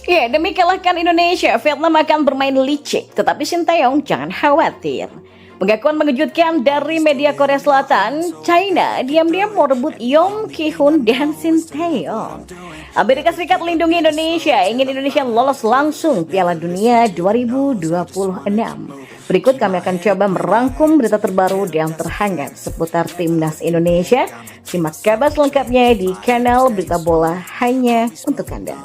Ya, demi kalahkan Indonesia, Vietnam akan bermain licik, tetapi Sinteyong jangan khawatir. Pengakuan mengejutkan dari media Korea Selatan, China diam-diam mau rebut Yeom Ki-hun dan Sinteyong. Amerika Serikat lindungi Indonesia, ingin Indonesia lolos langsung Piala Dunia 2026. Berikut kami akan coba merangkum berita terbaru dan terhangat seputar Timnas Indonesia. Simak kabar selengkapnya di kanal Berita Bola hanya untuk Anda.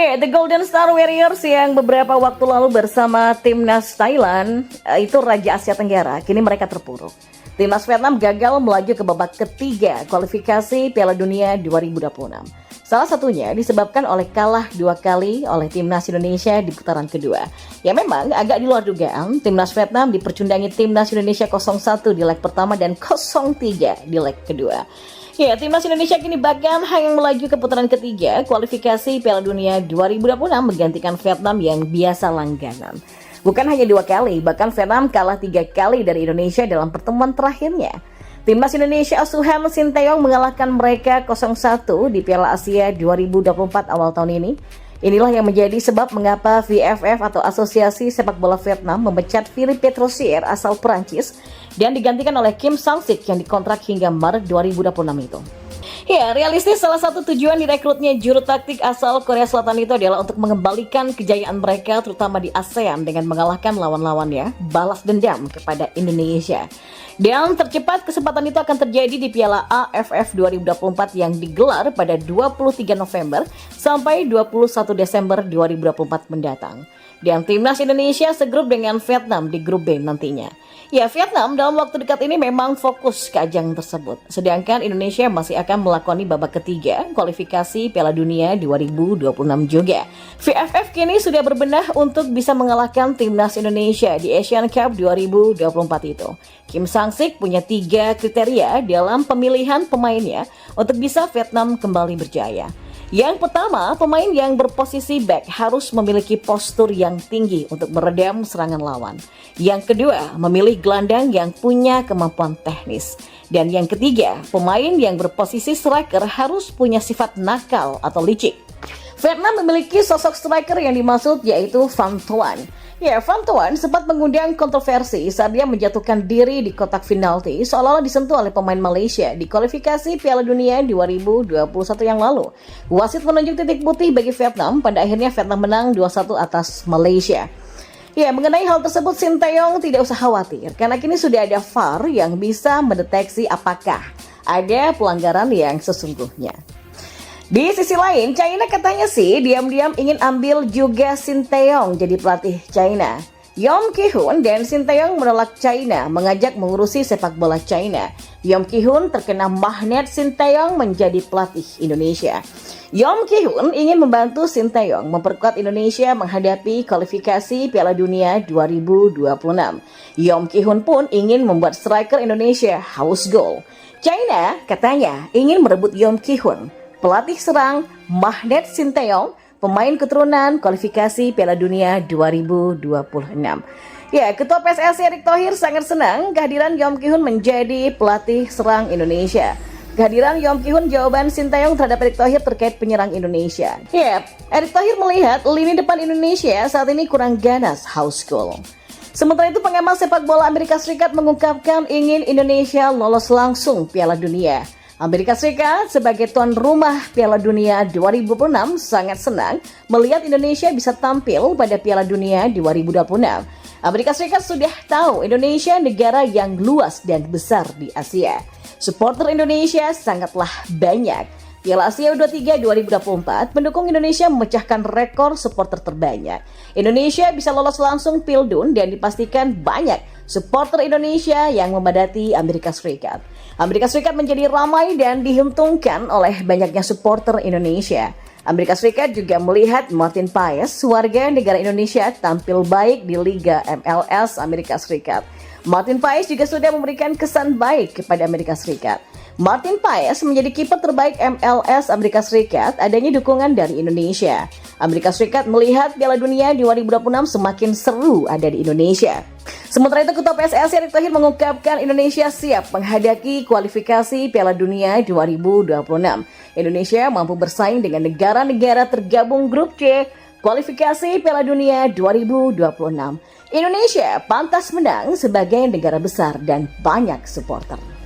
The Golden Star Warriors yang beberapa waktu lalu bersama Timnas Thailand itu Raja Asia Tenggara, kini mereka terpuruk. Timnas Vietnam gagal melaju ke babak ketiga kualifikasi Piala Dunia 2026. Salah satunya disebabkan oleh kalah 2 kali oleh Timnas Indonesia di putaran kedua. Ya memang agak di luar dugaan, Timnas Vietnam dipercundangi Timnas Indonesia 0-1 di leg pertama dan 0-3 di leg kedua. Ya, Timnas Indonesia kini bahkan hanya melaju ke putaran ketiga kualifikasi Piala Dunia 2026 menggantikan Vietnam yang biasa langganan. Bukan hanya 2 kali, bahkan Vietnam kalah 3 kali dari Indonesia dalam pertemuan terakhirnya. Timnas Indonesia asuhan Sinteyong mengalahkan mereka 0-1 di Piala Asia 2024 awal tahun ini. Inilah yang menjadi sebab mengapa VFF atau Asosiasi Sepak Bola Vietnam memecat Philippe Petrosier asal Perancis dan digantikan oleh Kim Sang-sik yang dikontrak hingga Maret 2026 itu. Ya, realistis salah satu tujuan direkrutnya juru taktik asal Korea Selatan itu adalah untuk mengembalikan kejayaan mereka terutama di ASEAN dengan mengalahkan lawan-lawannya, balas dendam kepada Indonesia. Dan tercepat kesempatan itu akan terjadi di Piala AFF 2024 yang digelar pada 23 November sampai 21 Desember 2024 mendatang. Dan Timnas Indonesia segrup dengan Vietnam di grup B nantinya. Ya, Vietnam dalam waktu dekat ini memang fokus ke ajang tersebut. Sedangkan Indonesia masih akan melakoni babak ketiga kualifikasi Piala Dunia 2026 juga. VFF kini sudah berbenah untuk bisa mengalahkan Timnas Indonesia di Asian Cup 2024 itu. Kim Sang-sik punya 3 kriteria dalam pemilihan pemainnya untuk bisa Vietnam kembali berjaya. Yang pertama, pemain yang berposisi back harus memiliki postur yang tinggi untuk meredam serangan lawan. Yang kedua, memilih gelandang yang punya kemampuan teknis. Dan yang ketiga, pemain yang berposisi striker harus punya sifat nakal atau licik. Vietnam memiliki sosok striker yang dimaksud yaitu Van Thuan. Ya, Van Thuan sempat mengundang kontroversi saat dia menjatuhkan diri di kotak penalti seolah-olah disentuh oleh pemain Malaysia di kualifikasi Piala Dunia 2021 yang lalu. Wasit menunjuk titik putih bagi Vietnam, pada akhirnya Vietnam menang 2-1 atas Malaysia. Ya, mengenai hal tersebut Sinteyong tidak usah khawatir karena kini sudah ada VAR yang bisa mendeteksi apakah ada pelanggaran yang sesungguhnya. Di sisi lain, China katanya sih diam-diam ingin ambil juga Sinteyong jadi pelatih China. Yeom Ki-hun dan Sinteyong menolak China mengajak mengurusi sepak bola China. Yeom Ki-hun terkena magnet Sinteyong menjadi pelatih Indonesia. Yeom Ki-hun ingin membantu Sinteyong memperkuat Indonesia menghadapi kualifikasi Piala Dunia 2026. Yeom Ki-hun pun ingin membuat striker Indonesia haus gol. China katanya ingin merebut Yeom Ki-hun, pelatih serang magnet Sinteyong, pemain keturunan kualifikasi Piala Dunia 2026. Ya, Ketua PSSI Erick Thohir sangat senang kehadiran Yeom Ki-hun menjadi pelatih serang Indonesia. Kehadiran Yeom Ki-hun jawaban Sinteyong terhadap Erick Thohir terkait penyerang Indonesia. Ya, Erick Thohir melihat lini depan Indonesia saat ini kurang ganas, haus gol. Sementara itu pengamat sepak bola Amerika Serikat mengungkapkan ingin Indonesia lolos langsung Piala Dunia. Amerika Serikat sebagai tuan rumah Piala Dunia 2026 sangat senang melihat Indonesia bisa tampil pada Piala Dunia 2026. Amerika Serikat sudah tahu Indonesia negara yang luas dan besar di Asia. Supporter Indonesia sangatlah banyak. Piala Asia U23 2024 pendukung Indonesia memecahkan rekor supporter terbanyak. Indonesia bisa lolos langsung Pildun dan dipastikan banyak supporter Indonesia yang memadati Amerika Serikat. Amerika Serikat menjadi ramai dan diuntungkan oleh banyaknya supporter Indonesia. Amerika Serikat juga melihat Martin Paes, warga negara Indonesia, tampil baik di Liga MLS Amerika Serikat. Martin Paes juga sudah memberikan kesan baik kepada Amerika Serikat. Martin Paes menjadi kiper terbaik MLS Amerika Serikat adanya dukungan dari Indonesia. Amerika Serikat melihat Piala Dunia 2026 semakin seru ada di Indonesia. Sementara itu, Ketua PSSI Erick Thohir mengungkapkan Indonesia siap menghadapi kualifikasi Piala Dunia 2026. Indonesia mampu bersaing dengan negara-negara tergabung grup C kualifikasi Piala Dunia 2026. Indonesia pantas menang sebagai negara besar dan banyak supporter.